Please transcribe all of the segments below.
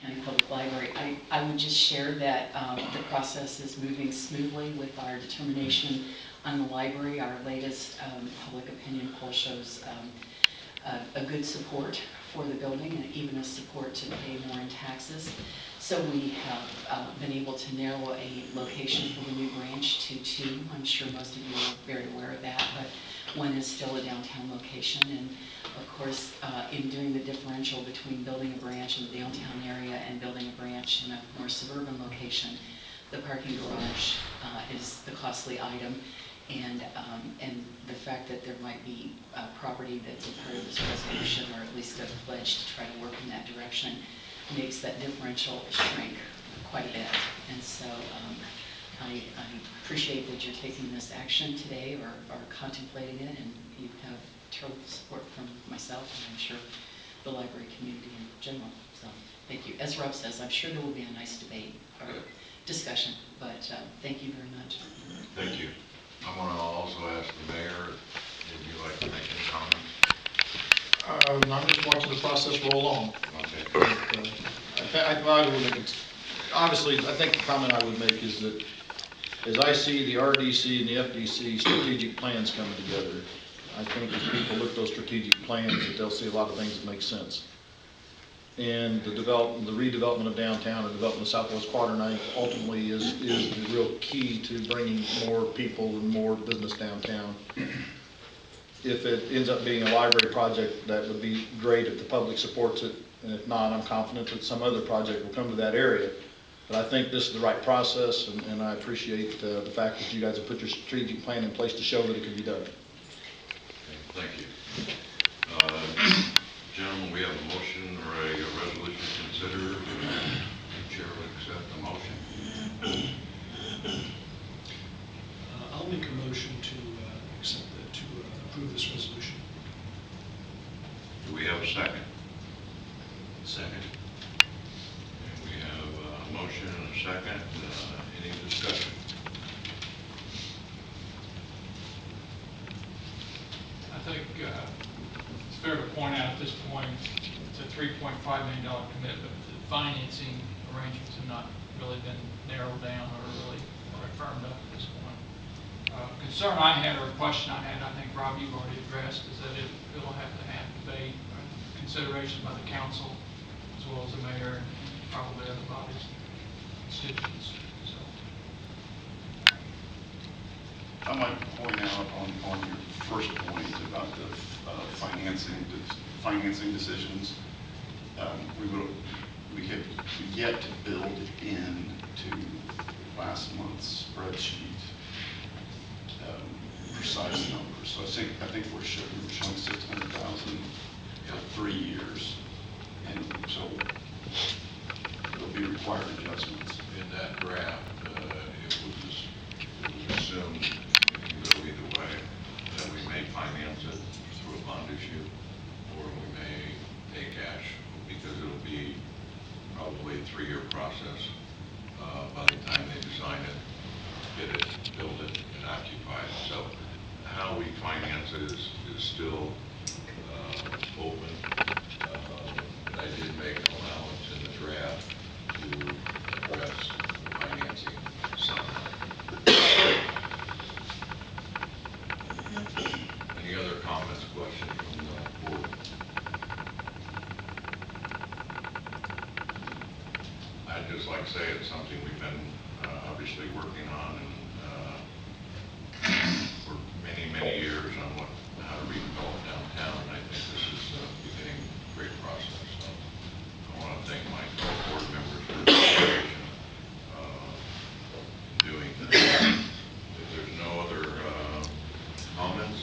County Public Library. I would just share that the process is moving smoothly with our determination on the library. Our latest public opinion poll shows a good support for the building and even a support to pay more in taxes. So we have been able to narrow a location for the new branch to 2. I'm sure most of you are very aware of that, but one is still a downtown location. And of course, in doing the differential between building a branch in the downtown area and building a branch in a more suburban location, the parking garage is the costly item. And the fact that there might be property that's a part of this resolution, or at least a pledge to try to work in that direction, makes that differential shrink quite a bit. And so I appreciate that you're taking this action today, or contemplating it, and you have total support from myself, and I'm sure the library community in general. So thank you. As Rob says, I'm sure there will be a nice debate or discussion, but thank you very much. Thank you. I want to also ask the mayor if you'd like to make any comments. I'm just watching the process roll along. Okay. Obviously, I think the comment I would make is that as I see the RDC and the FDC strategic plans coming together, I think as people look at those strategic plans, that they'll see a lot of things that make sense. And the redevelopment of downtown, or development of Southwest Quadrant, I think ultimately is the real key to bringing more people and more business downtown. If it ends up being a library project, that would be great if the public supports it. And if not, I'm confident that some other project will come to that area. But I think this is the right process, and I appreciate the fact that you guys have put your strategic plan in place to show that it can be done. Okay, thank you. Gentlemen, we have a motion or a resolution to consider. The chair will accept the motion. I'll make a motion to approve this resolution. Do we have a second? Second. And we have a motion and a second. Any discussion? I think it's fair to point out at this point, it's a $3.5 million commitment. The financing arrangements have not really been narrowed down or really firmed up at this point. Concern I had, or a question I had, I think Rob, you've already addressed, is that it will have to have debate, consideration by the council, as well as the mayor and probably other bodies, constituents. So. I'd like to point out on your first point about the financing decisions. We have yet to build into last month's spreadsheet precise numbers. So I think we were showing 600,000 for 3 years, and so there'll be required adjustments. In that draft, it was assumed, if you go either way, that we may finance it through a bond issue, or we may pay cash, because it'll be probably a 3-year process by the time they design it, get it, build it, and occupy it. So how we finance it is still open. I did make an allowance in the draft to address financing some. Any other comments, questions from the board? I'd just like to say it's something we've been obviously working on for many years on how to redevelop downtown, and I think this is beginning a great process. So I want to thank my board members for their participation in doing this. If there's no other comments,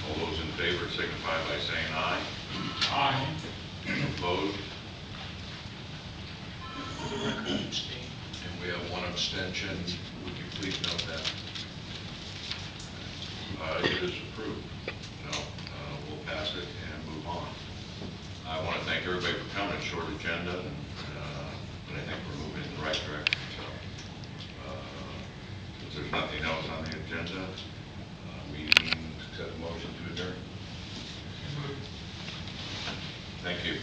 all those in favor signify by saying aye. Aye. Opposed? For the record, abstain. And we have one abstention. Would you please note that? It is approved. So we'll pass it and move on. I want to thank everybody for coming. Short agenda, but I think we're moving in the right direction. So if there's nothing else on the agenda, we accept the motion to adjourn. Thank you.